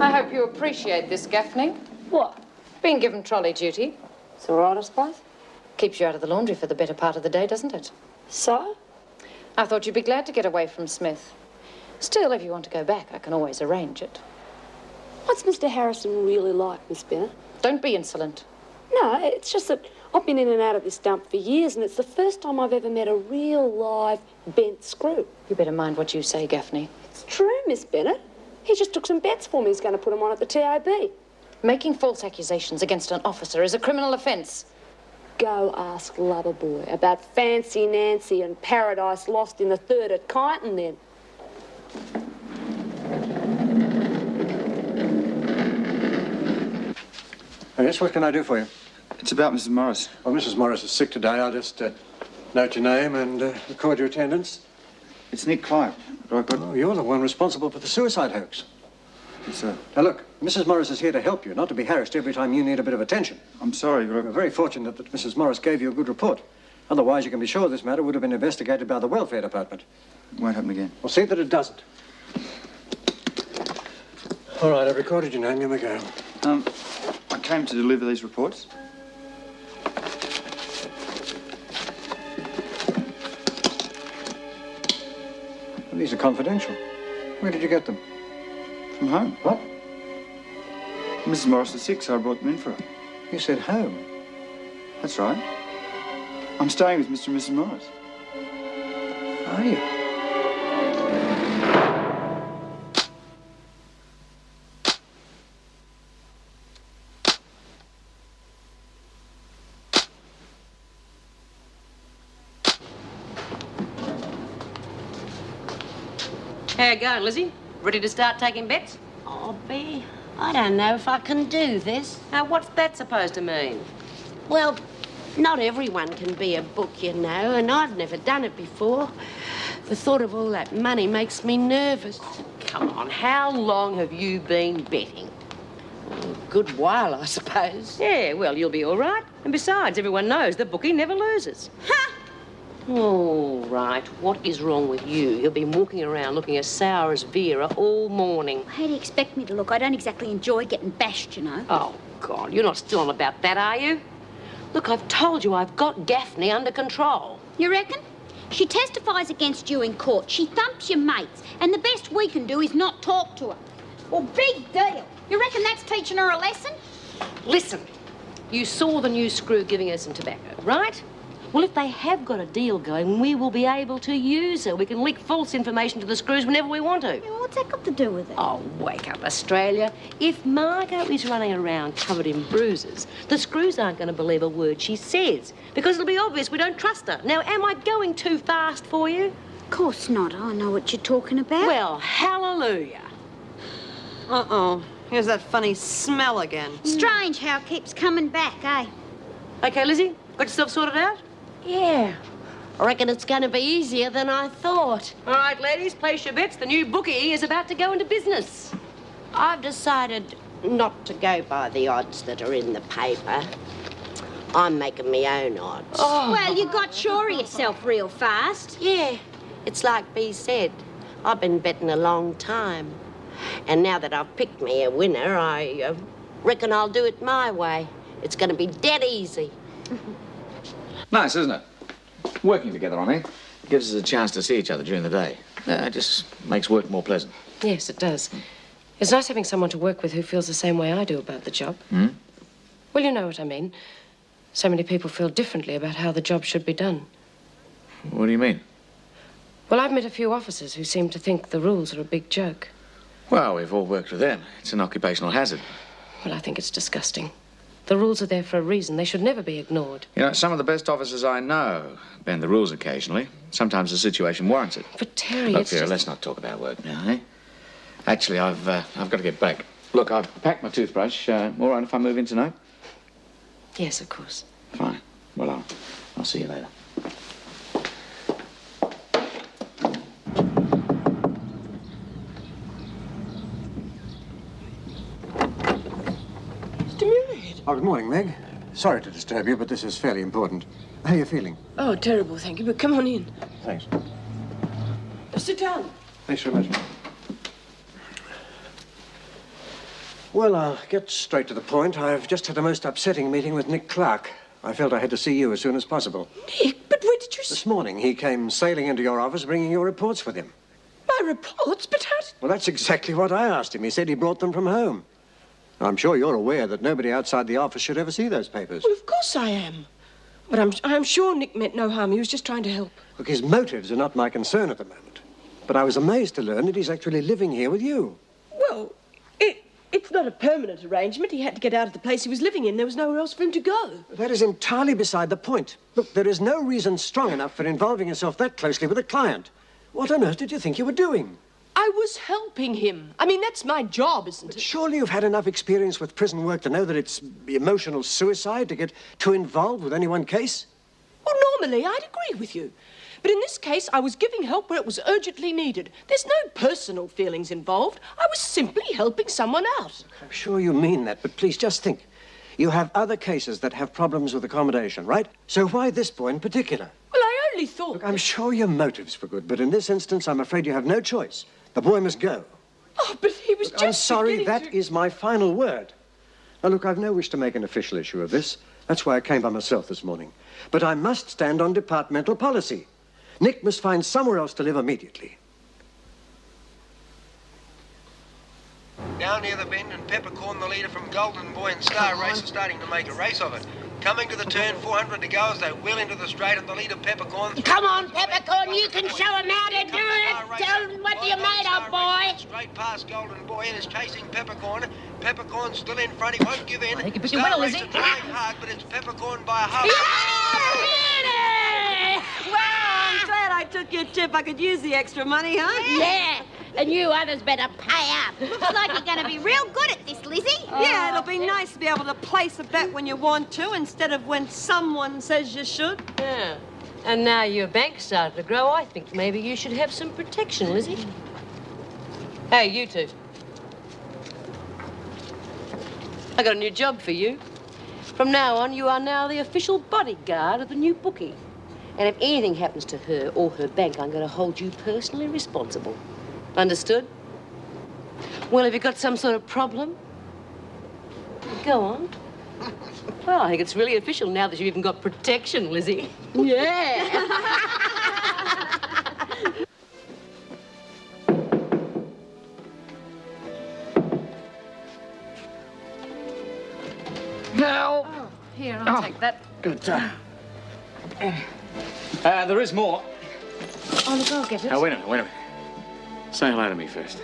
I hope you appreciate this, Gaffney. What? Being given trolley duty. It's all right, I suppose. Keeps you out of the laundry for the better part of the day, doesn't it? So? I thought you'd be glad to get away from Smith. Still, if you want to go back, I can always arrange it. What's Mr. Harrison really like, Miss Bennett? Don't be insolent. No, it's just that I've been in and out of this dump for years, and it's the first time I've ever met a real, live, bent screw. You better mind what you say, Gaffney. It's true, Miss Bennett. He just took some bets for me. He's going to put them on at the TAB. Making false accusations against an officer is a criminal offence. Go ask Loverboy about Fancy Nancy and Paradise Lost in the Third at Kyneton, then. Oh, yes, what can I do for you? It's about Mrs. Morris. Well, Mrs. Morris is sick today. I'll just note your name and record your attendance. It's Nick Clive. Oh, you're the one responsible for the suicide hoax. Yes, sir. Now, look, Mrs. Morris is here to help you, not to be harassed every time you need a bit of attention. I'm sorry, We're very fortunate that Mrs. Morris gave you a good report. Otherwise, you can be sure this matter would have been investigated by the Welfare Department. It won't happen again. We'll see that it doesn't. All right, I've recorded your name. Here we go. I came to deliver these reports. Well, these are confidential. Where did you get them? From home. What? Mrs. Morris is sick, so I brought them in for her. You said home. That's right. I'm staying with Mr. and Mrs. Morris. Are you? How you going, Lizzie? Ready to start taking bets? Oh, B, I don't know if I can do this. Now, what's that supposed to mean? Well, not everyone can be a book, you know, and I've never done it before. The thought of all that money makes me nervous. Come on, how long have you been betting? A good while, I suppose. Yeah, well, you'll be all right. And besides, everyone knows the bookie never loses. Ha! All right, what is wrong with you? You've been walking around looking as sour as Vera all morning. How do you expect me to look? I don't exactly enjoy getting bashed, you know. Oh, God, you're not still on about that, are you? Look, I've told you I've got Gaffney under control. You reckon? She testifies against you in court. She thumps your mates. And the best we can do is not talk to her. Well, big deal. You reckon that's teaching her a lesson? Listen, you saw the new screw giving her some tobacco, right? Well, if they have got a deal going, we will be able to use her. We can leak false information to the screws whenever we want to. Yeah, what's that got to do with it? Oh, wake up, Australia. If Margot is running around covered in bruises, the screws aren't going to believe a word she says because it'll be obvious we don't trust her. Now, am I going too fast for you? Of course not. I know what you're talking about. Well, hallelujah. Uh-oh. Here's that funny smell again. Strange how it keeps coming back, eh? Okay, Lizzie, got yourself sorted out? Yeah. I reckon it's going to be easier than I thought. All right, ladies, place your bets. The new bookie is about to go into business. I've decided not to go by the odds that are in the paper. I'm making my own odds. Oh. Well, you got sure of yourself real fast. Yeah, it's like B said. I've been betting a long time. And now that I've picked me a winner, I reckon I'll do it my way. It's going to be dead easy. Nice, isn't it? Working together, I mean. Gives us a chance to see each other during the day. It just makes work more pleasant. Yes, it does. It's nice having someone to work with who feels the same way I do about the job. Hmm? Well, you know what I mean. So many people feel differently about how the job should be done. What do you mean? Well, I've met a few officers who seem to think the rules are a big joke. Well, we've all worked with them. It's an occupational hazard. Well, I think it's disgusting. The rules are there for a reason. They should never be ignored. You know, some of the best officers I know bend the rules occasionally. Sometimes the situation warrants it. But, Terry, Look, it's Vera, just... let's not talk about work now, eh? Actually, I've got to get back. Look, I've packed my toothbrush. All right if I move in tonight? Yes, of course. Fine. Well, I'll see you later. Oh, good morning, Meg. Sorry to disturb you, but this is fairly important. How are you feeling? Oh, terrible, thank you, but come on in. Thanks. Sit down. Thanks very much. Well, I'll get straight to the point. I've just had a most upsetting meeting with Nick Clark. I felt I had to see you as soon as possible. Nick, but where did you... This morning, he came sailing into your office bringing your reports with him. My reports? But how did... Well, that's exactly what I asked him. He said he brought them from home. I'm sure you're aware that nobody outside the office should ever see those papers. Well, of course I am. But I'm sure Nick meant no harm. He was just trying to help. Look, his motives are not my concern at the moment. But I was amazed to learn that he's actually living here with you. Well, it's not a permanent arrangement. He had to get out of the place he was living in. There was nowhere else for him to go. That is entirely beside the point. Look, there is no reason strong enough for involving yourself that closely with a client. What on earth did you think you were doing? I was helping him. I mean, that's my job, isn't it? Surely you've had enough experience with prison work to know that it's emotional suicide to get too involved with any one case? Well, normally, I'd agree with you. But in this case, I was giving help where it was urgently needed. There's no personal feelings involved. I was simply helping someone out. I'm sure you mean that, but please just think. You have other cases that have problems with accommodation, right? So why this boy in particular? Well, I only thought... Look, I'm sure your motives were good, but in this instance, I'm afraid you have no choice. The boy must go. Oh, but he was just... I'm sorry, that is my final word. Now, look, I've no wish to make an official issue of this. That's why I came by myself this morning. But I must stand on departmental policy. Nick must find somewhere else to live immediately. Down near the bend and Peppercorn, the leader from Golden Boy and Star Race, are starting to make a race of it. Coming to the turn, 400 to go as they wheel into the straight, and the leader Peppercorn... Come on, Peppercorn, you can show them how to do it. Tell them what you're made of, boy. Straight past Golden Boy and is chasing Peppercorn. Peppercorn's still in front, he won't give in. I think you put Star your will, Race is he? is trying hard, but it's Peppercorn by a half. Well, I'm glad I took your tip. I could use the extra money, huh? Yeah, and you others better pay up. Looks like you're going to be real good at this, Lizzie. Yeah, it'll be nice to be able to place a bet when you want to instead of when someone says you should. Yeah. And now your bank's started to grow, I think maybe you should have some protection, Lizzie. Hey, you two. I got a new job for you. From now on, you are now the official bodyguard of the new bookie. And if anything happens to her or her bank, I'm going to hold you personally responsible. Understood? Well, have you got some sort of problem? Go on. Well, I think it's really official now that you've even got protection, Lizzie. Yeah. Now. Oh, here, I'll take that. Good. There is more. Oh, look, I'll get it. Now, wait a minute. Say hello to me first.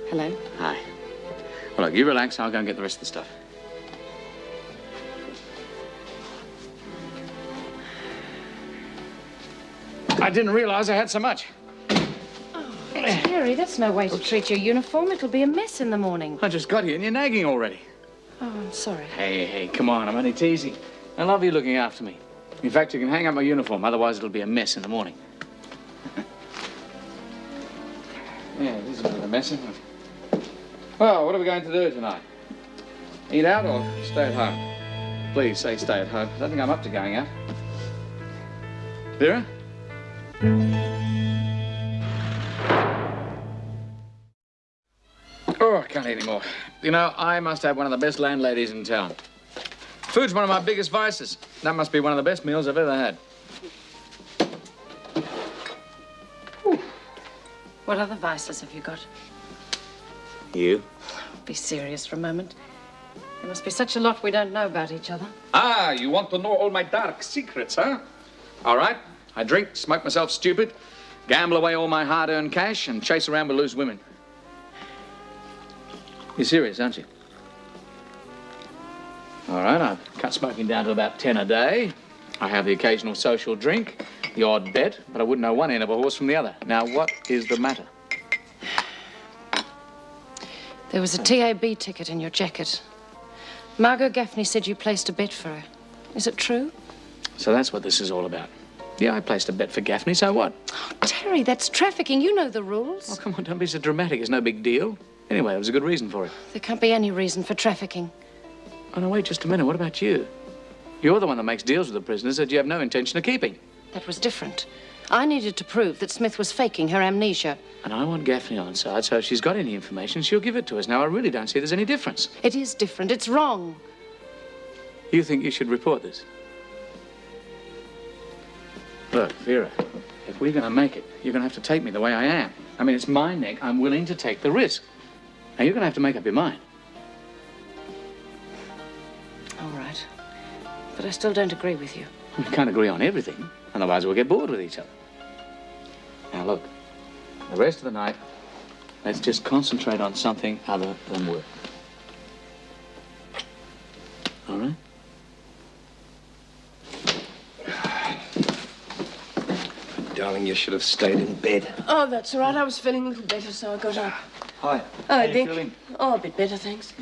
Hello. Hi. Well, look, you relax. I'll go and get the rest of the stuff. I didn't realize I had so much. Terry, that's no way to treat your uniform. It'll be a mess in the morning. I just got here and you're nagging already. Oh, I'm sorry. Hey, come on. I'm only teasing. I love you looking after me. In fact, you can hang up my uniform. Otherwise, it'll be a mess in the morning. Yeah, it is a bit of a mess, isn't it? Well, what are we going to do tonight? Eat out or stay at home? Please say stay at home. I don't think I'm up to going out. Vera? Oh, I can't eat anymore. You know, I must have one of the best landladies in town. Food's one of my biggest vices. That must be one of the best meals I've ever had. What other vices have you got? You? Be serious for a moment. There must be such a lot we don't know about each other. Ah, you want to know all my dark secrets, huh? All right. I drink, smoke myself stupid, gamble away all my hard-earned cash, and chase around with loose women. You're serious, aren't you? All right, I've cut smoking down to about 10 a day. I have the occasional social drink, the odd bet, but I wouldn't know one end of a horse from the other. Now, what is the matter? There was a TAB ticket in your jacket. Margot Gaffney said you placed a bet for her. Is it true? So that's what this is all about. Yeah, I placed a bet for Gaffney, so what? Oh, Terry, that's trafficking. You know the rules. Oh, come on, don't be so dramatic. It's no big deal. Anyway, there was a good reason for it. There can't be any reason for trafficking. Oh, no, wait just a minute. What about you? You're the one that makes deals with the prisoners that you have no intention of keeping. That was different. I needed to prove that Smith was faking her amnesia. And I want Gaffney on side, so if she's got any information, she'll give it to us. Now, I really don't see there's any difference. It is different. It's wrong. You think you should report this? Look, Vera, if we're going to make it, you're going to have to take me the way I am. I mean, it's my neck. I'm willing to take the risk. Now, you're going to have to make up your mind. All right. But I still don't agree with you. We can't agree on everything, otherwise we'll get bored with each other. Now, look, the rest of the night, let's just concentrate on something other than work. All right? Darling, you should have stayed in bed. Oh, that's all right. I was feeling a little better, so I got up. Hi. Oh, How you Nick. feeling? Oh, a bit better, thanks.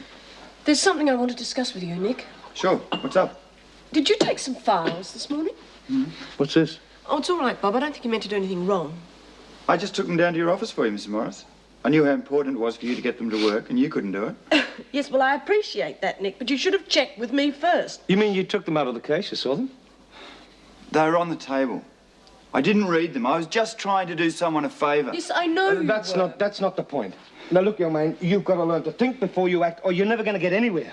There's something I want to discuss with you, Nick. Sure. What's up? Did you take some files this morning? What's this? Oh, it's all right, Bob. I don't think you meant to do anything wrong. I just took them down to your office for you, Mrs. Morris. I knew how important it was for you to get them to work, and you couldn't do it. Yes, well, I appreciate that, Nick, but you should have checked with me first. You mean you took them out of the case? You saw them? They were on the table. I didn't read them. I was just trying to do someone a favour. Yes, I know you That's were. not the point. Now, look, young man, you've got to learn to think before you act, or you're never going to get anywhere.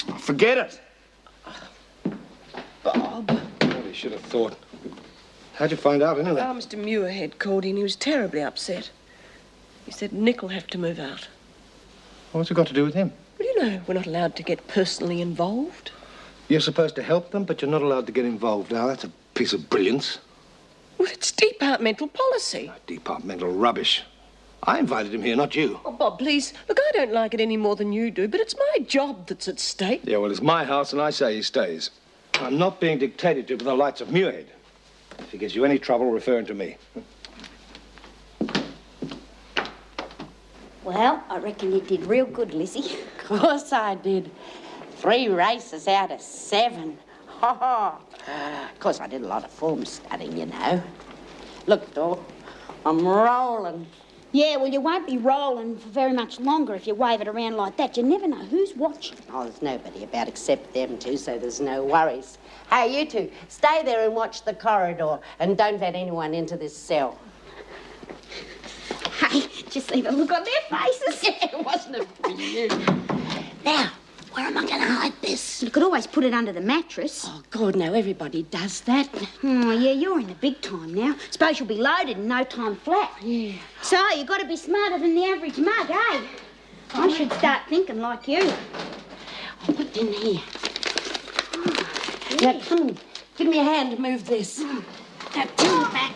Oh, forget it. Bob. Well, you should have thought. How'd you find out, anyway? Oh, Mr. Muirhead called in. He was terribly upset. He said Nick will have to move out. What's it got to do with him? Well, you know, we're not allowed to get personally involved. You're supposed to help them, but you're not allowed to get involved. Now, that's a piece of brilliance. Well, it's departmental policy. Departmental rubbish. I invited him here, not you. Oh, Bob, please. Look, I don't like it any more than you do, but it's my job that's at stake. Yeah, well, it's my house, and I say he stays. I'm not being dictated to by the lights of Muirhead. If he gives you any trouble, refer him to me. Well, I reckon you did real good, Lizzie. Of course I did. 3 races out of 7. Of course, I did a lot of form studying, you know. Look, Dor, I'm rolling. Yeah, well, you won't be rolling for very much longer if you wave it around like that. You never know who's watching. Oh, there's nobody about except them two, so there's no worries. Hey, you two, stay there and watch the corridor, and don't let anyone into this cell. Hey, just see the look on their faces. Yeah, wasn't it for you? Now, where am I going to hide this? You could always put it under the mattress. Oh, God, no, everybody does that. Oh, yeah, you're in the big time now. Suppose you'll be loaded in no time flat. Yeah. So, you've got to be smarter than the average mug, eh? I should start thinking like you. I'll put it in here. Now, come on. Give me a hand to move this. Now, turn back.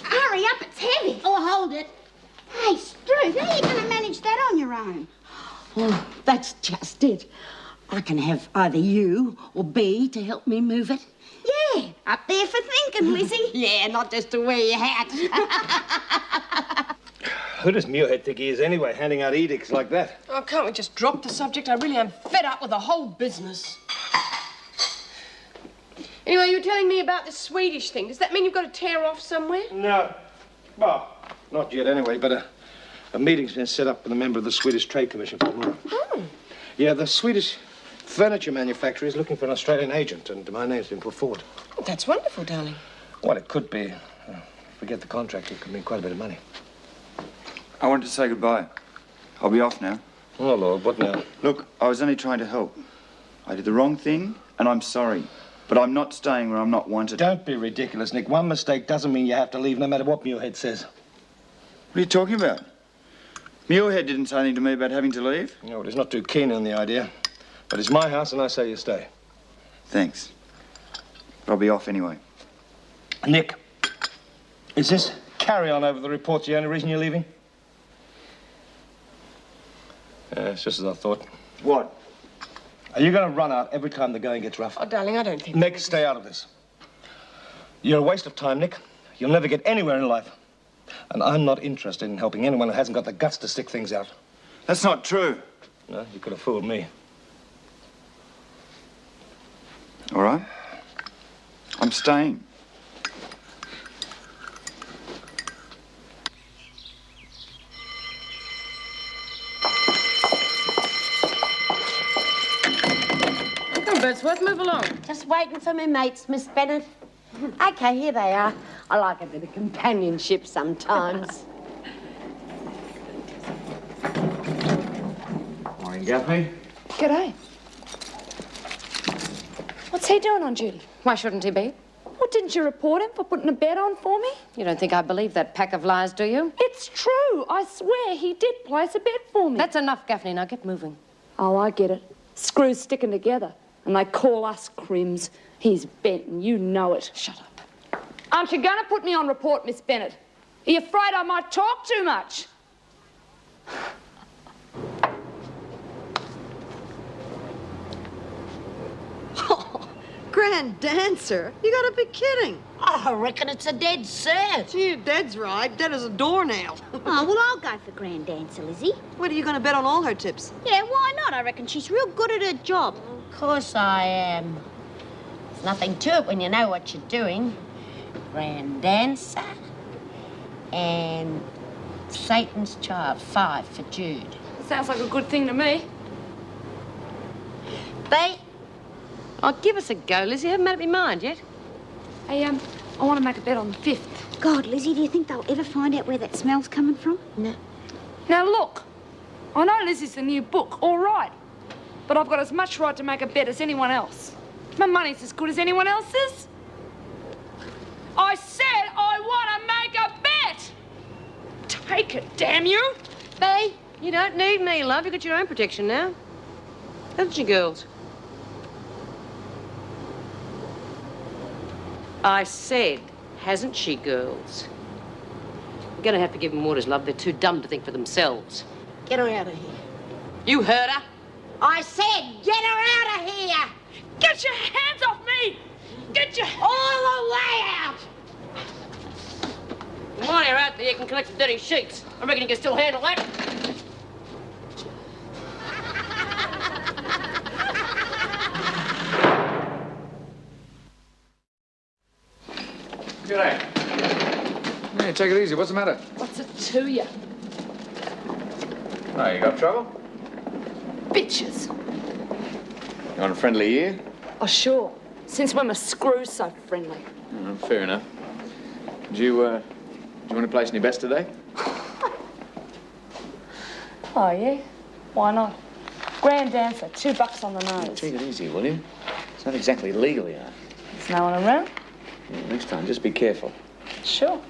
Hurry up, it's heavy. Oh, hold it. Hey, Struth, how are you going to manage that on your own? Oh, that's just it. I can have either you or B to help me move it. Yeah, up there for thinking, Lizzie. Yeah, not just to wear your hat. Who does Muirhead think he is anyway, handing out edicts like that? Oh, can't we just drop the subject? I really am fed up with the whole business. Anyway, you were telling me about this Swedish thing. Does that mean you've got to tear off somewhere? No. Well, not yet anyway, but a meeting's been set up with a member of the Swedish Trade Commission for tomorrow. Oh. Yeah, the Swedish furniture manufacturer is looking for an Australian agent, and my name's been put forward. Oh, that's wonderful, darling. Well, it could be. If we get the contract, it could mean quite a bit of money. I wanted to say goodbye. I'll be off now. Oh, Lord, what now? Look, I was only trying to help. I did the wrong thing, and I'm sorry. But I'm not staying where I'm not wanted. Don't be ridiculous, Nick. One mistake doesn't mean you have to leave, no matter what Muirhead says. What are you talking about? Muirhead didn't say anything to me about having to leave. No, well, he's not too keen on the idea. But it's my house, and I say you stay. Thanks. But I'll be off anyway. Nick, is this carry-on over the reports the only reason you're leaving? It's just as I thought. What? Are you going to run out every time the going gets rough? Oh, darling, I don't think... Nick, stay out of this. You're a waste of time, Nick. You'll never get anywhere in life. And I'm not interested in helping anyone who hasn't got the guts to stick things out. That's not true. No, you could have fooled me. All right. I'm staying. Come on, Birdsworth, move along. Just waiting for me mates, Miss Bennett. Okay, here they are. I like a bit of companionship sometimes. Morning, Gaffney. G'day. What's he doing on duty? Why shouldn't he be? Well, didn't you report him for putting a bed on for me? You don't think I believe that pack of lies, do you? It's true. I swear he did place a bed for me. That's enough, Gaffney. Now get moving. Oh, I get it. Screws sticking together. And they call us crims. He's bent and you know it. Shut up. Aren't you going to put me on report, Miss Bennett? Are you afraid I might talk too much? Grand dancer? You gotta be kidding. I reckon it's a dead cert. Gee, Dead's right. Dead as a doornail. Oh, well, I'll go for grand dancer, Lizzie. What, are you gonna bet on all her tips? Yeah, why not? I reckon she's real good at her job. Of course I am. There's nothing to it when you know what you're doing. Grand dancer and Satan's child, 5 for Jude. Sounds like a good thing to me. Oh, give us a go, Lizzie. I haven't made up your mind yet. Hey, I want to make a bet on the 5th. God, Lizzie, do you think they'll ever find out where that smell's coming from? No. Now, look. I know Lizzie's the new book, all right. But I've got as much right to make a bet as anyone else. My money's as good as anyone else's. I said I want to make a bet! Take it, damn you! Bay, you don't need me, love. You've got your own protection now. Haven't you, girls? I said, hasn't she, girls? You're going to have to give them orders, love. They're too dumb to think for themselves. Get her out of here. You heard her? I said, get her out of here! Get your hands off me! Get your... All the way out! While you're out there, you can collect the dirty sheets. I reckon you can still handle that. G'day. Yeah, take it easy. What's the matter? What's it to you? Oh, you got trouble? Bitches. You on a friendly year? Oh, sure. Since when were screws so friendly? Oh, fair enough. Do you want to place any bets today? Oh, yeah? Why not? Grand dancer, $2 on the nose. Take it easy, will you? It's not exactly legal yet. There's no one around? Yeah, next time, just be careful. Sure.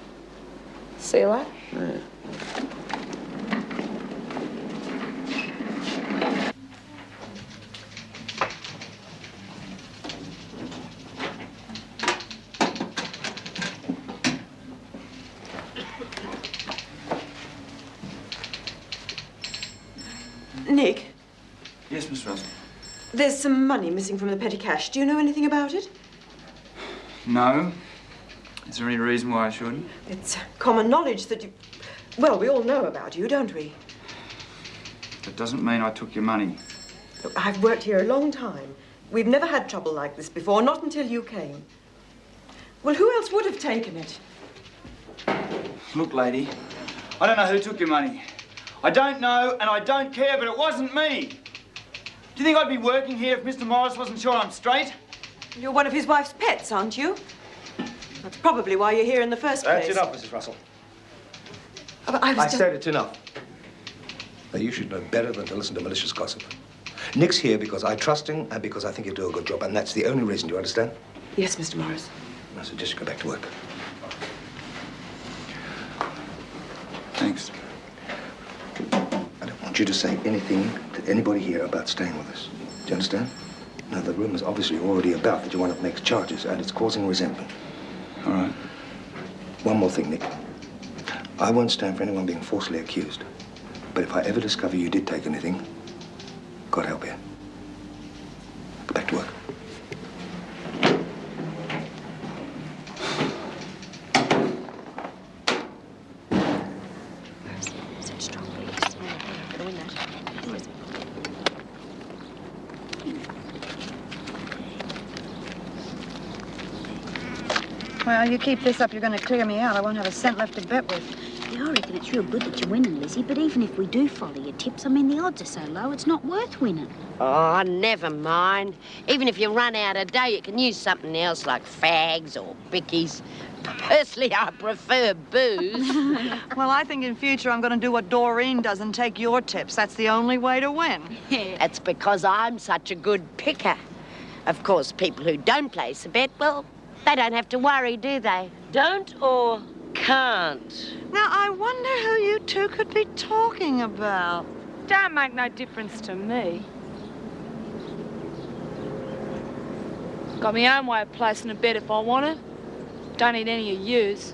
See you later. Yeah. Nick, Yes, Miss Russell. there's some money missing from the petty cash. Do you know anything about it? No. Is there any reason why I shouldn't? It's common knowledge that you... Well, we all know about you, don't we? That doesn't mean I took your money. Look, I've worked here a long time. We've never had trouble like this before, not until you came. Well, who else would have taken it? Look, lady, I don't know who took your money. I don't know, and I don't care, but it wasn't me. Do you think I'd be working here if Mr. Morris wasn't sure I'm straight? You're one of his wife's pets, aren't you? That's probably why you're here in the first place. That's enough, Mrs. Russell. But I was just... said it's enough. Now, you should know better than to listen to malicious gossip. Nick's here because I trust him and because I think he'll do a good job, and that's the only reason, do you understand? Yes, Mr. Morris. I suggest you go back to work. Thanks. I don't want you to say anything to anybody here about staying with us. Do you understand? Now, the rumor's obviously already about that one of makes charges, and it's causing resentment. All right. One more thing, Nick. I won't stand for anyone being falsely accused. But if I ever discover you did take anything, God help you. Go back to work. Well, you keep this up, you're going to clear me out. I won't have a cent left to bet with. Yeah, I reckon it's real good that you're winning, Lizzie, but even if we do follow your tips, I mean, the odds are so low, it's not worth winning. Oh, never mind. Even if you run out a day, you can use something else like fags or bickies. Personally, I prefer booze. Well, I think in future I'm going to do what Doreen does and take your tips. That's the only way to win. That's because I'm such a good picker. Of course, people who don't place a bet, well, they don't have to worry, do they? Don't or can't? Now, I wonder who you two could be talking about. Don't make no difference to me. Got my own way of placing a bet if I want it. Don't need any of yous.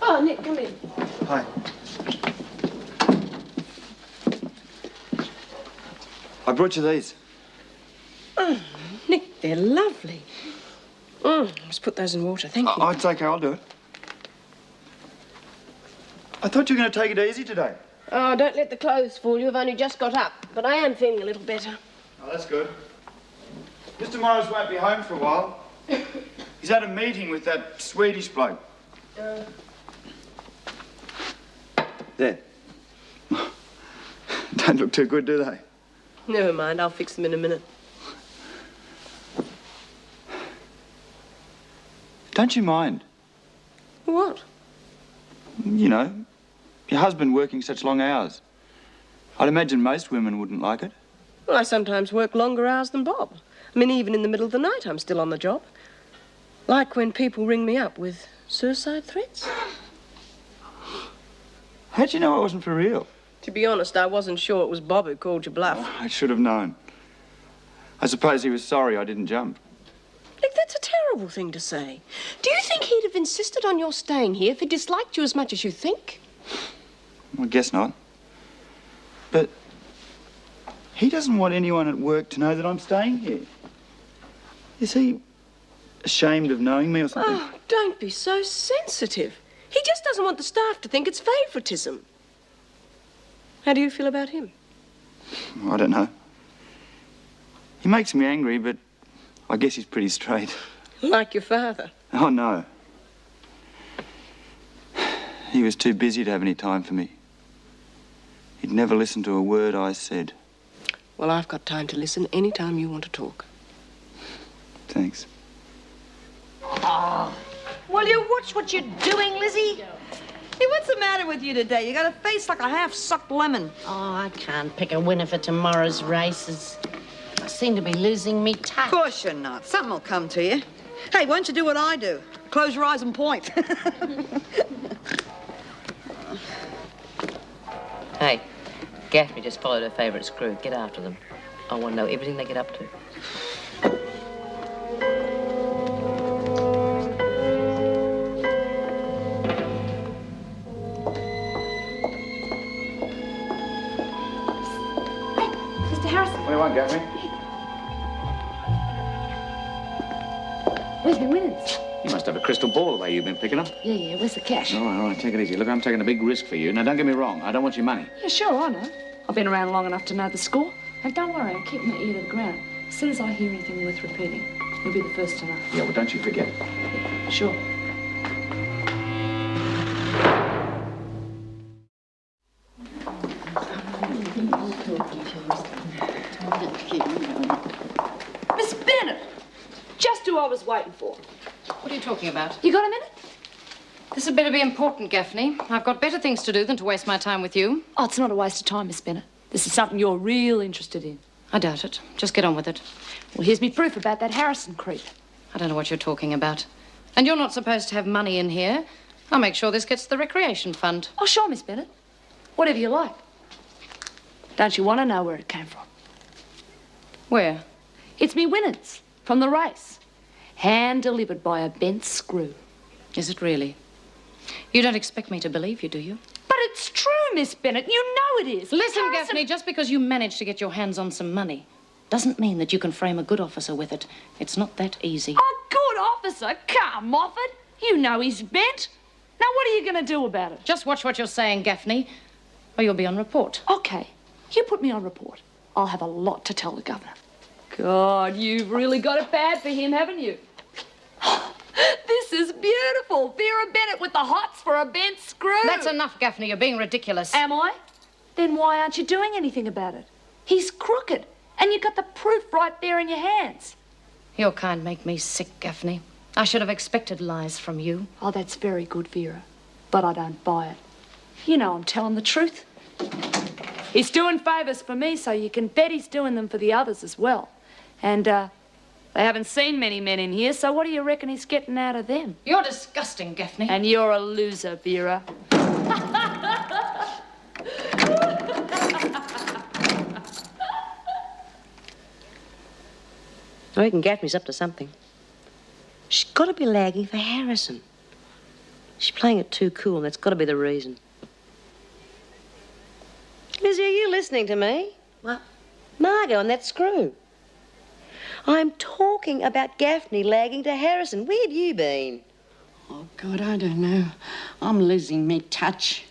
Oh, Nick, come in. Hi. I brought you these. Oh, Nick, they're lovely. Let's put those in water, thank you. Oh, it's okay, I'll do it. I thought you were going to take it easy today. Oh, don't let the clothes fool you. I've only just got up, but I am feeling a little better. Oh, that's good. Mr. Morris won't be home for a while. He's had a meeting with that Swedish bloke. There. Don't look too good, do they? Never mind, I'll fix them in a minute. Don't you mind? What? You know, your husband working such long hours. I'd imagine most women wouldn't like it. Well, I sometimes work longer hours than Bob. I mean, even in the middle of the night, I'm still on the job. Like when people ring me up with suicide threats. How'd you know I wasn't for real? To be honest, I wasn't sure it was Bob who called your bluff. I should have known. I suppose he was sorry I didn't jump. Nick, that's a terrible thing to say. Do you think he'd have insisted on your staying here if he disliked you as much as you think? I guess not. But he doesn't want anyone at work to know that I'm staying here. Is he ashamed of knowing me or something? Oh, don't be so sensitive. He just doesn't want the staff to think it's favouritism. How do you feel about him? I don't know. He makes me angry, but I guess he's pretty straight. Like your father. Oh, no. He was too busy to have any time for me. He'd never listen to a word I said. Well, I've got time to listen any time you want to talk. Thanks. Oh, will you watch what you're doing, Lizzie? Hey, what's the matter with you today? You got a face like a half-sucked lemon. Oh, I can't pick a winner for tomorrow's races. I seem to be losing me touch. Of course you're not. Something will come to you. Hey, why don't you do what I do? Close your eyes and point. Hey, Gaffney just followed her favourite screw. Get after them. I want to know everything they get up to. Mr. Harrison. What do you want, Gaffney? Where's my winnings? You must have a crystal ball the way you've been picking them. Yeah, where's the cash? All right, take it easy. Look, I'm taking a big risk for you. Now, don't get me wrong. I don't want your money. Yeah, sure, I know. I've been around long enough to know the score. And don't worry, I'll keep my ear to the ground. As soon as I hear anything worth repeating, you'll be the first to know. Yeah, well, don't you forget. Yeah, sure. Miss Bennett! Just who I was waiting for. What are you talking about? You got a minute? This had better be important, Gaffney. I've got better things to do than to waste my time with you. Oh, it's not a waste of time, Miss Bennett. This is something you're real interested in. I doubt it. Just get on with it. Well, here's me proof about that Harrison creep. I don't know what you're talking about. And you're not supposed to have money in here. I'll make sure this gets to the recreation fund. Oh, sure, Miss Bennett. Whatever you like. Don't you want to know where it came from? Where? It's me winnings from the race. Hand-delivered by a bent screw. Is it really? You don't expect me to believe you, do you? But it's true, Miss Bennett. You know it is. Listen, Harrison... Gaffney, just because you managed to get your hands on some money doesn't mean that you can frame a good officer with it. It's not that easy. A good officer? Come, Moffat. You know he's bent. Now, what are you going to do about it? Just watch what you're saying, Gaffney, or you'll be on report. Okay. You put me on report. I'll have a lot to tell the governor. God, you've really got it bad for him, haven't you? This is beautiful. Vera Bennett with the hots for a bent screw. That's enough, Gaffney. You're being ridiculous. Am I? Then why aren't you doing anything about it? He's crooked, and you've got the proof right there in your hands. Your kind make me sick, Gaffney. I should have expected lies from you. Oh, that's very good, Vera. But I don't buy it. You know I'm telling the truth. He's doing favours for me, so you can bet he's doing them for the others as well. And, they haven't seen many men in here, so what do you reckon he's getting out of them? You're disgusting, Gaffney. And you're a loser, Vera. I reckon Gaffney's up to something. She's got to be lagging for Harrison. She's playing it too cool, and that's got to be the reason. Lizzie, are you listening to me? What? Margot on that screw. I'm talking about Gaffney lagging to Harrison. Where have you been? Oh, God, I don't know. I'm losing me touch.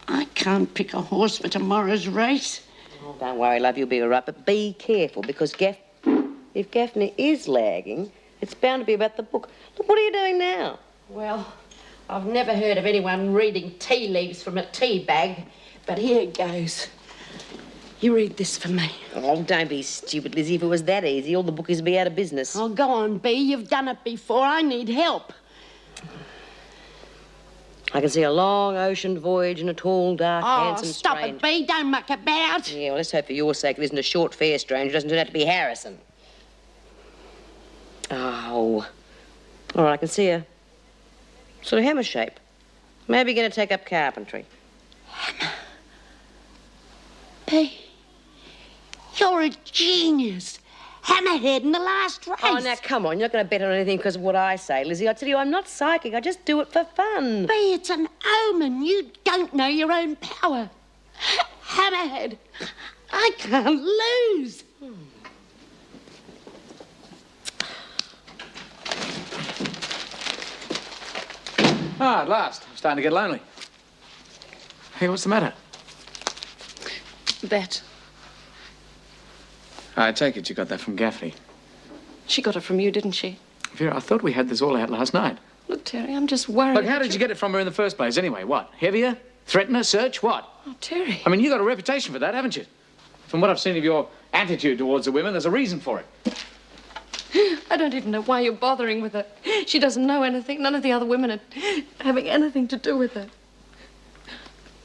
I can't pick a horse for tomorrow's race. Oh, don't worry, love, you'll be all right. But be careful, because if Gaffney is lagging, it's bound to be about the book. Look, what are you doing now? Well, I've never heard of anyone reading tea leaves from a tea bag, but here it goes. You read this for me. Oh, don't be stupid, Lizzie. If it was that easy, all the bookies would be out of business. Oh, go on, Bea. You've done it before. I need help. I can see a long ocean voyage and a tall, dark, handsome stop stranger. it, Bea. Don't muck about. Yeah, well, let's hope for your sake it isn't a short, fair stranger who doesn't turn out to be Harrison. Oh. All right, I can see a sort of hammer shape. Maybe you're going to take up carpentry. Bea, you're a genius. Hammerhead in the last race. Oh, now, come on. You're not going to bet on anything because of what I say, Lizzie. I tell you, I'm not psychic. I just do it for fun. Bea, it's an omen. You don't know your own power. Hammerhead, I can't lose. Ah, at last. I'm starting to get lonely. Hey, what's the matter? Bet. I take it you got that from Gaffney. She got it from you, didn't she? Vera, I thought we had this all out last night. Look, Terry, I'm just worried. Look, how did you get it from her in the first place anyway? What? Heavier? Threaten her? Search? What? Oh, Terry. I mean, you got a reputation for that, haven't you? From what I've seen of your attitude towards the women, there's a reason for it. I don't even know why you're bothering with her. She doesn't know anything. None of the other women are having anything to do with her.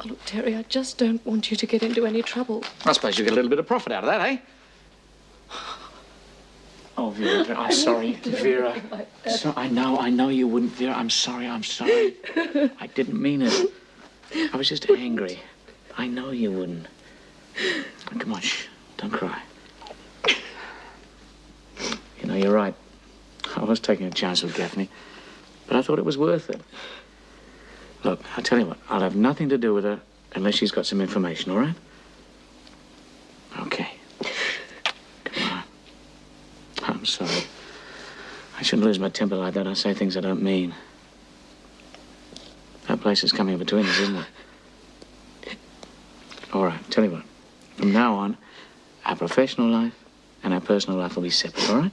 Oh, look, Terry, I just don't want you to get into any trouble. I suppose you get a little bit of profit out of that, eh? Oh, Vera, I'm sorry, Vera. So, I know you wouldn't, Vera. I'm sorry. I didn't mean it. I was just angry. I know you wouldn't. Oh, come on, shh. Don't cry. You know, you're right. I was taking a chance with Gaffney, but I thought it was worth it. Look, I'll tell you what. I'll have nothing to do with her unless she's got some information, all right? Okay. Come on. I'm sorry. I shouldn't lose my temper like that. I say things I don't mean. That place is coming between us, isn't it? All right, tell you what. From now on, our professional life and our personal life will be separate, all right?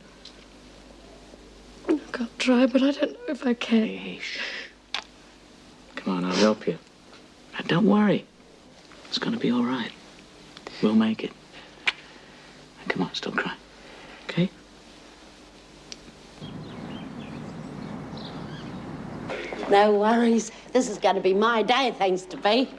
Look, I'll try, but I don't know if I can. Hey, shh. Come on, I'll help you. Now, don't worry. It's going to be all right. We'll make it. Now, come on, stop crying. Okay? No worries. This is going to be my day, thanks to Bea.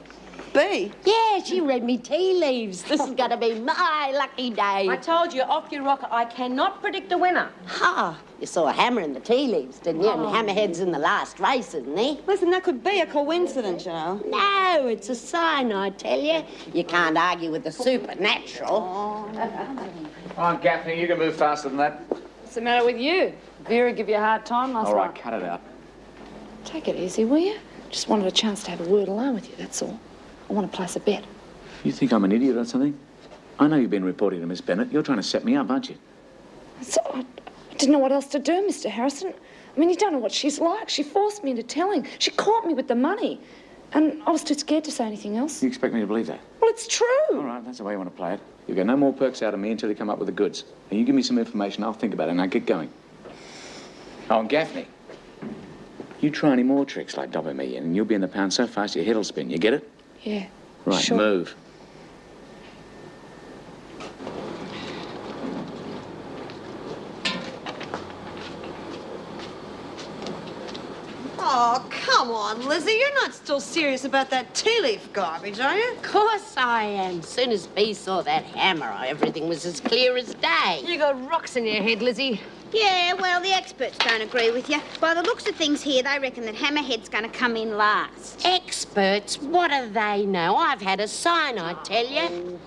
Bea? Yeah, she read me tea leaves. This is going to be my lucky day. I told you, off your rocker, I cannot predict a winner. Ha! You saw a hammer in the tea leaves, didn't you? And Hammerhead's in the last race, isn't he? Listen, that could be a coincidence, you know. No, it's a sign, I tell you. You can't argue with the supernatural. Come on, Gaffney, you can move faster than that. What's the matter with you? Vera give you a hard time last All right, night. cut it out. Take it easy, will you? Just wanted a chance to have a word alone with you, that's all. I want to place a bet. You think I'm an idiot or something? I know you've been reporting to Miss Bennett. You're trying to set me up, aren't you? So I didn't know what else to do, Mr. Harrison. I mean, you don't know what she's like. She forced me into telling. She caught me with the money. And I was too scared to say anything else. You expect me to believe that? Well, it's true. All right, that's the way you want to play it. You'll get no more perks out of me until you come up with the goods. Now, you give me some information, I'll think about it, and I'll get going. Oh, and Gaffney, you try any more tricks like dobbing me in, and you'll be in the pound so fast your head'll spin. You get it? Yeah. Right, sure. move. Oh, come on, Lizzie. You're not still serious about that tea leaf garbage, are you? Of course I am. As soon as B saw that hammer, everything was as clear as day. You got rocks in your head, Lizzie. Yeah, well, the experts don't agree with you. By the looks of things here, they reckon that Hammerhead's going to come in last. Experts, what do they know? I've had a sign, I tell you.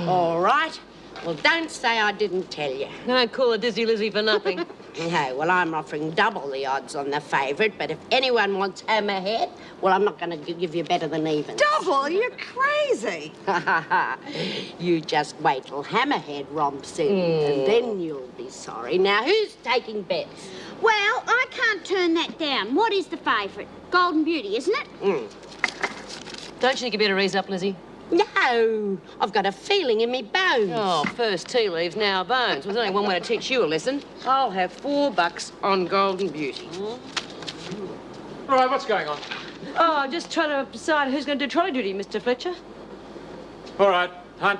All right. Well, don't say I didn't tell you. Don't call her Dizzy Lizzie for nothing. No, well, I'm offering double the odds on the favourite, but if anyone wants Hammerhead, well, I'm not going to give you better than even. Double? You're crazy. You just wait till Hammerhead romps in, and then you'll be sorry. Now, who's taking bets? Well, I can't turn that down. What is the favourite? Golden Beauty, isn't it? Don't you think you better ease up, Lizzie? No, I've got a feeling in me bones. Oh, first tea leaves, now bones. Well, there's only one way to teach you a lesson. I'll have $4 on Golden Beauty. All right, what's going on? Oh, just trying to decide who's going to do trolley duty, Mr. Fletcher. All right, Hunt.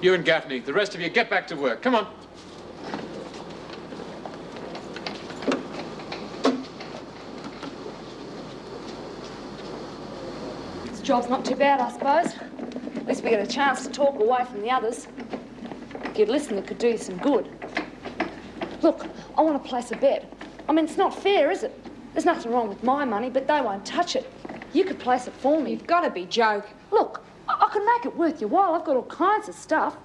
You and Gaffney. The rest of you, get back to work. Come on. This job's not too bad, I suppose. At least we get a chance to talk away from the others. If you'd listen, it could do you some good. Look, I want to place a bet. I mean, it's not fair, is it? There's nothing wrong with my money, but they won't touch it. You could place it for me. You've got to be joking. Look, I can make it worth your while. I've got all kinds of stuff.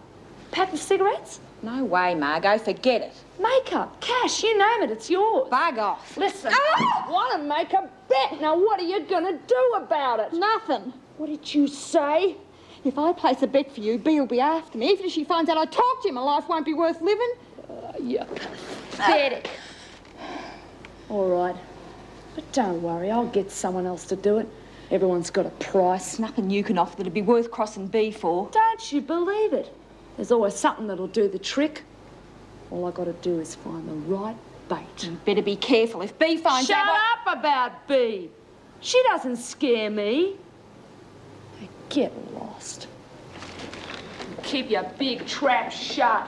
Pack of cigarettes? No way, Margot. Forget it. Makeup, cash, you name it, it's yours. Bug off. Listen, I want to make a bet. Now, what are you going to do about it? Nothing. What did you say? If I place a bet for you, Bea will be after me. Even if she finds out I talked to you, my life won't be worth living. You're pathetic. All right. But don't worry, I'll get someone else to do it. Everyone's got a price. Nothing you can offer that'd be worth crossing Bea for. Don't you believe it? There's always something that'll do the trick. All I got to do is find the right bait. You better be careful. If Bea finds out... Shut up about Bea. She doesn't scare me. Now get lost. Keep your big trap shut.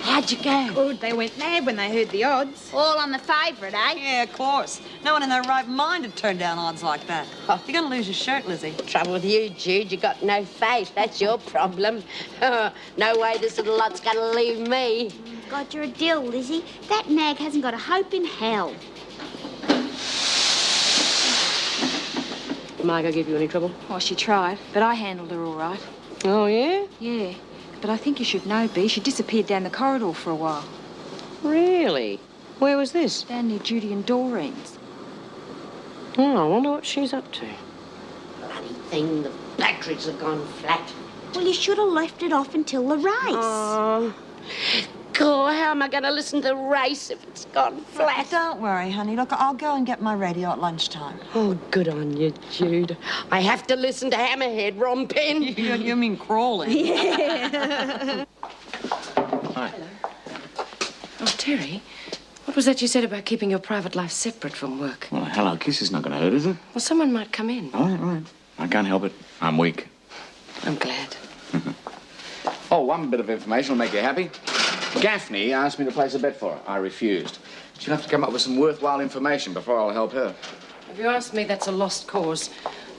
How'd you go? Good. They went mad when they heard the odds. All on the favourite, eh? Yeah, of course. No one in their right mind would turn down odds like that. You're going to lose your shirt, Lizzie. Trouble with you, Jude, you got no faith. That's your problem. No way this little lot's going to leave me. God, you're a dill, Lizzie. That nag hasn't got a hope in hell. Did Margot give you any trouble? Oh, she tried, but I handled her all right. Oh, yeah? Yeah. But I think you should know, Bea. She disappeared down the corridor for a while. Really? Where was this? Down near Judy and Doreen's. Oh, I wonder what she's up to. Bloody thing, the batteries have gone flat. Well, you should have left it off until the race. Oh, God, how am I going to listen to the race if it's gone flat? Don't worry, honey. Look, I'll go and get my radio at lunchtime. Oh, good on you, Jude. I have to listen to Hammerhead romping. You mean crawling? Yeah. Hi. Oh, Terry, what was that you said about keeping your private life separate from work? Well, a hello kiss is not going to hurt, is it? Well, someone might come in. All right, all right. I can't help it. I'm weak. I'm glad. Oh, one bit of information will make you happy. Gaffney asked me to place a bet for her. I refused. She'll have to come up with some worthwhile information before I'll help her. If you ask me, that's a lost cause.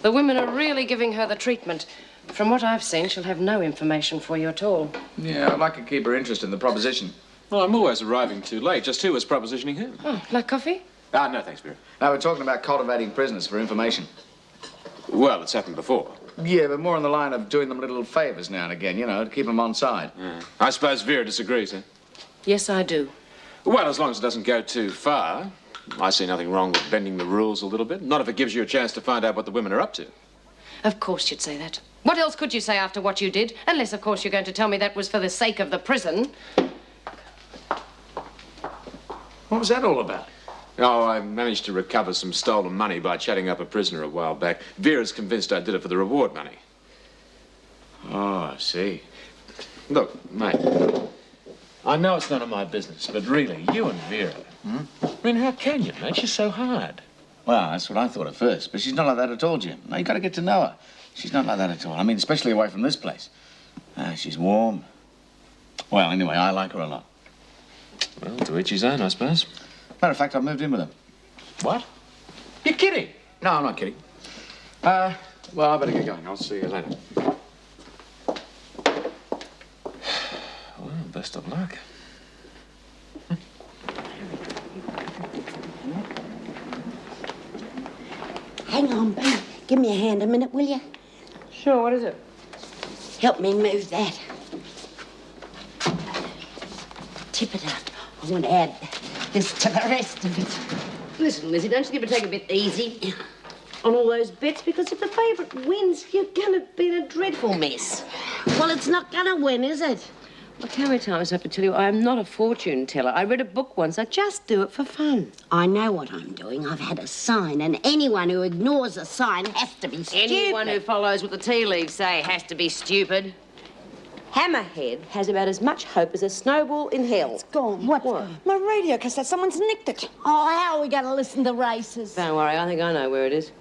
The women are really giving her the treatment. From what I've seen, she'll have no information for you at all. Yeah, I'd like to keep her interested in the proposition. Well, I'm always arriving too late. Just who was propositioning her? Oh, like coffee? Ah, no, thanks, Vera. Now, we're talking about cultivating prisoners for information. Well, it's happened before. Yeah, but more on the line of doing them little favours now and again, you know, to keep them on side. I suppose Vera disagrees, eh? Yes, I do. Well, as long as it doesn't go too far, I see nothing wrong with bending the rules a little bit. Not if it gives you a chance to find out what the women are up to. Of course you'd say that. What else could you say after what you did? Unless, of course, you're going to tell me that was for the sake of the prison. What was that all about? Oh, I managed to recover some stolen money by chatting up a prisoner a while back. Vera's convinced I did it for the reward money. Oh, I see. Look, mate, I know it's none of my business, but really, you and Vera, I mean, how can you, mate? She's so hard. Well, that's what I thought at first, but she's not like that at all, Jim. No, you got to get to know her. She's not like that at all. I mean, especially away from this place. She's warm. Well, anyway, I like her a lot. Well, to each his own, I suppose. Matter of fact, I've moved in with her. What? You're kidding? No, I'm not kidding. Well, I better get going. I'll see you later. Well, best of luck. Hang on, Bea. Give me a hand a minute, will you? Sure, what is it? Help me move that. Tip it up. I want to add this to the rest of it. Listen, Lizzie, don't you ever take a bit easy on all those bets? Because if the favourite wins, you're going to be in a dreadful mess. Well, it's not going to win, is it? Look, how many times I have to tell you I am not a fortune teller. I read a book once. I just do it for fun. I know what I'm doing. I've had a sign, and anyone who ignores a sign has to be stupid. Anyone who follows what the tea leaves say has to be stupid. Hammerhead has about as much hope as a snowball in hell. It's gone. What? My radio cassette. Someone's nicked it. Oh, how are we going to listen to races? Don't worry, I think I know where it is.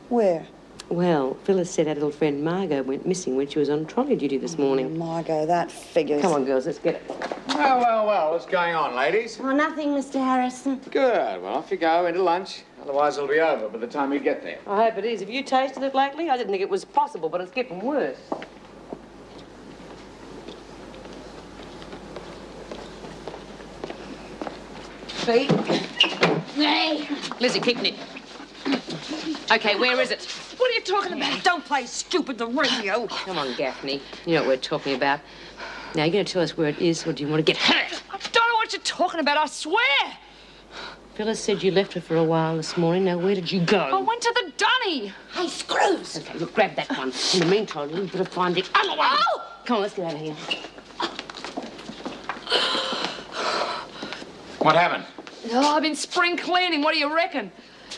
Where? Well, Phyllis said our little friend Margot went missing when she was on trolley duty this morning. Margot, that figures. Come on, girls, let's get it. Well, what's going on, ladies? Oh, nothing, Mr. Harrison. Good. Well, off you go into lunch. Otherwise, it'll be over by the time you get there. I hope it is. Have you tasted it lately? I didn't think it was possible, but it's getting worse. Pete? Hey! Lizzie, keep it. Okay, where is it? What are you talking about? Don't play stupid the radio. Come on, Gaffney. You know what we're talking about. Now, you're going to tell us where it is, or do you want to get hurt? I don't know what you're talking about, I swear. Phyllis said you left her for a while this morning. Now, where did you go? I went to the dunny. Hey, Screws! Okay, look, grab that one. In the meantime, you better find the other one. Oh! Come on, let's get out of here. What happened? Oh, I've been spring cleaning. What do you reckon?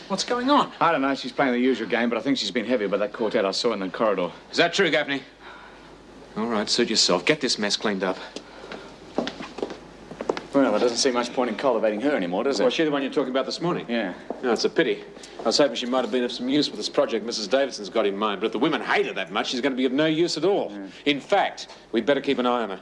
What's going on? I don't know. She's playing the usual game, but I think she's been heavy by that quartet I saw in the corridor. Is that true, Gaffney? All right, suit yourself. Get this mess cleaned up. Well, there doesn't seem much point in cultivating her anymore, does it? Well, she's the one you're talking about this morning. Yeah. No, it's a pity. I was hoping she might have been of some use with this project Mrs. Davidson's got in mind, but if the women hate her that much, she's going to be of no use at all. Yeah. In fact, we'd better keep an eye on her.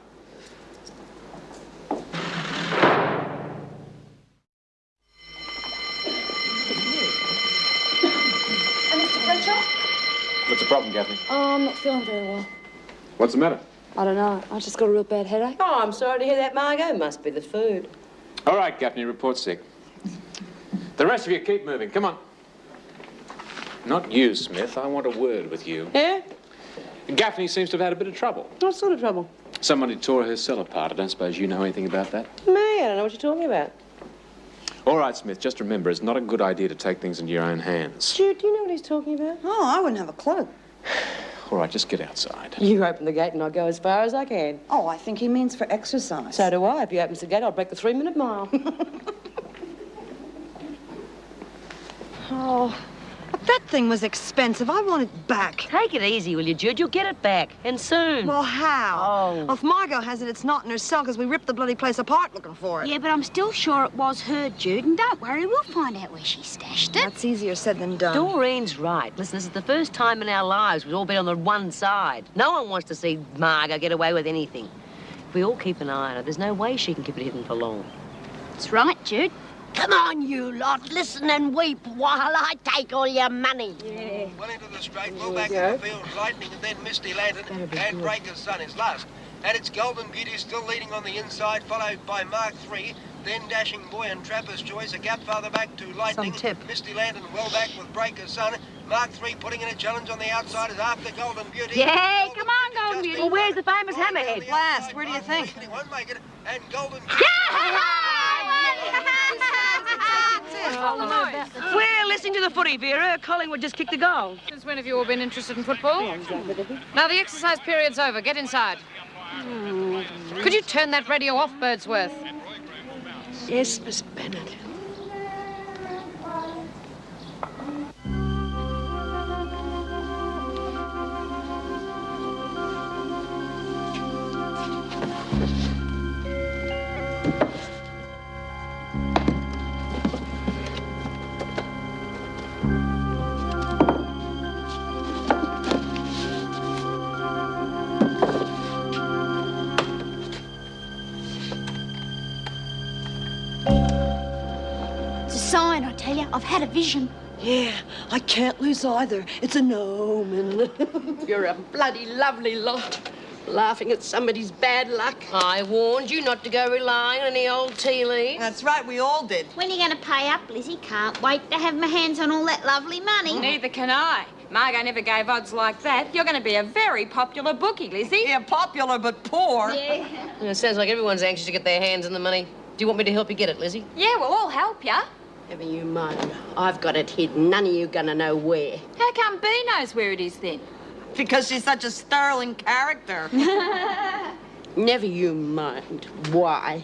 What's the problem, Gaffney? Oh, I'm not feeling very well. What's the matter? I don't know. I just got a real bad headache. Oh, I'm sorry to hear that, Margot. Must be the food. All right, Gaffney, report sick. The rest of you keep moving. Come on. Not you, Smith. I want a word with you. Yeah? Gaffney seems to have had a bit of trouble. What sort of trouble? Somebody tore her cell apart. I don't suppose you know anything about that? Me, I don't know what you're talking about. All right, Smith, just remember, it's not a good idea to take things into your own hands. Jude, do you know what he's talking about? Oh, I wouldn't have a clue. All right, just get outside. You open the gate and I'll go as far as I can. Oh, I think he means for exercise. So do I. If he opens the gate, I'll break the 3-minute mile. Oh, that thing was expensive. I want it back. Take it easy, will you, Jude? You'll get it back, and soon. Well, how? Oh. Well, if Margot has it, it's not in her cell because we ripped the bloody place apart looking for it. Yeah, but I'm still sure it was her, Jude, and don't worry, we'll find out where she stashed it. That's easier said than done. Doreen's right. Listen, this is the first time in our lives we've all been on the one side. No one wants to see Margot get away with anything. If we all keep an eye on her, there's no way she can keep it hidden for long. That's right, Jude. Come on, you lot. Listen and weep while I take all your money. Yeah. Well into the straight, well back in the field, lightning and then misty lantern, and Breaker's Sun is last. And it's Golden Beauty still leading on the inside, followed by Mark III, then Dashing Boy and Trapper's Choice, a gap farther back to Lightning. Misty Lantern well back with Breaker's Sun. Mark III putting in a challenge on the outside is after Golden Beauty. Yeah, come on, Golden Beauty. Well, where's the famous hammerhead? Last, where do you think? He won't make it, and Golden Beauty... We're listening to the footy, Vera. Collingwood just kicked a goal. Since when have you all been interested in football? Now the exercise period's over. Get inside. Could you turn that radio off, Birdsworth? Yes, Miss Bennet. Sign, I tell you. I've had a vision. Yeah, I can't lose either. It's an omen. You're a bloody lovely lot. Laughing at somebody's bad luck. I warned you not to go relying on any old tea leaves. That's right, we all did. When are you going to pay up, Lizzie? Can't wait to have my hands on all that lovely money. Neither can I. Margot never gave odds like that. You're going to be a very popular bookie, Lizzie. Yeah, popular but poor. Yeah. It sounds like everyone's anxious to get their hands on the money. Do you want me to help you get it, Lizzie? Yeah, we'll all help you. Never you mind. I've got it hidden. None of you gonna know where. How come Bea knows where it is then? Because she's such a sterling character. Never you mind. Why?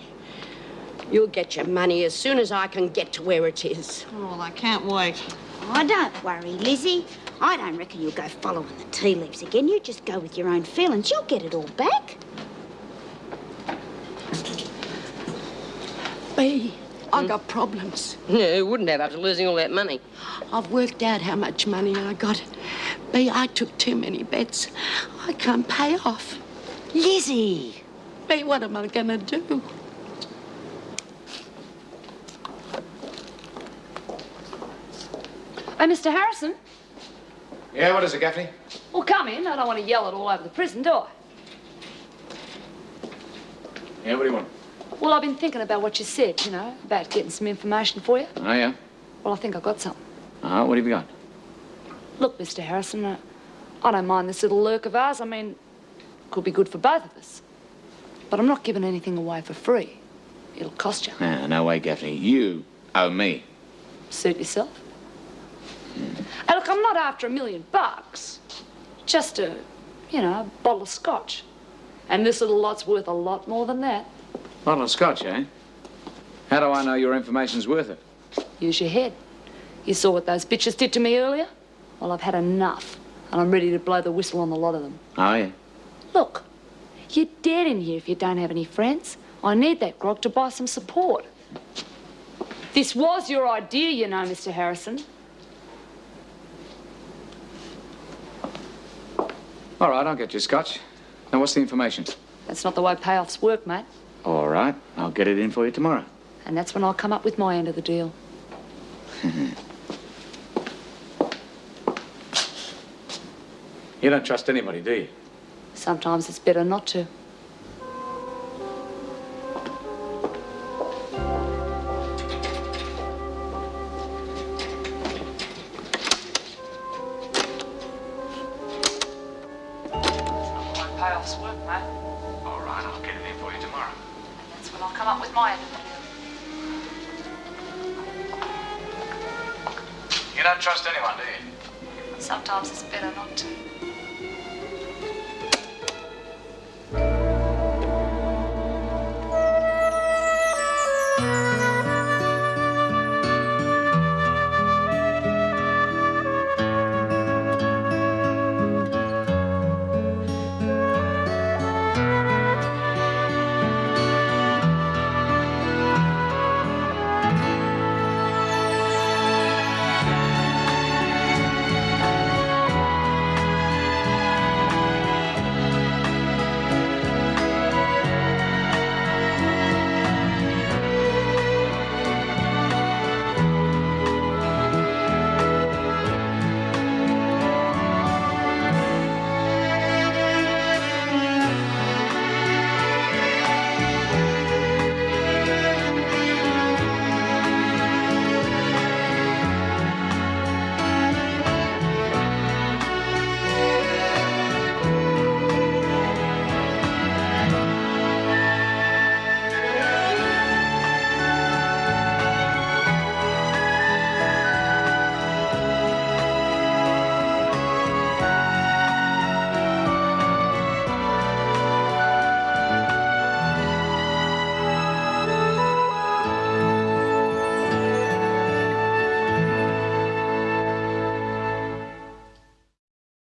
You'll get your money as soon as I can get to where it is. Oh, well, I can't wait. Oh, don't worry, Lizzie. I don't reckon you'll go following the tea leaves again. You just go with your own feelings. You'll get it all back. Bea, I got problems. No, you wouldn't have after losing all that money. I've worked out how much money I got. Bea, I took too many bets. I can't pay off. Lizzie! Bea, what am I gonna do? Oh, Mr. Harrison? Yeah, what is it, Gaffney? Well, come in. I don't want to yell it all over the prison, do I? Yeah, what do you want? Well, I've been thinking about what you said, you know, about getting some information for you. Oh, yeah? Well, I think I got something. What have you got? Look, Mr. Harrison, I don't mind this little lurk of ours. I mean, it could be good for both of us. But I'm not giving anything away for free. It'll cost you. No way, Gaffney. You owe me. Suit yourself. Hey, look, I'm not after $1 million. Just a bottle of scotch. And this little lot's worth a lot more than that. Bottle of scotch, eh? How do I know your information's worth it? Use your head. You saw what those bitches did to me earlier? Well, I've had enough, and I'm ready to blow the whistle on the lot of them. Oh, yeah? Look, you're dead in here if you don't have any friends. I need that grog to buy some support. This was your idea, you know, Mr. Harrison. All right, I'll get you scotch. Now, what's the information? That's not the way payoffs work, mate. All right, I'll get it in for you tomorrow. And that's when I'll come up with my end of the deal. You don't trust anybody, do you? Sometimes it's better not to. Payoffs work, mate. All right, I'll get it in for you tomorrow. And that's when I'll come up with my end of the deal. You don't trust anyone, do you? Sometimes it's better not to.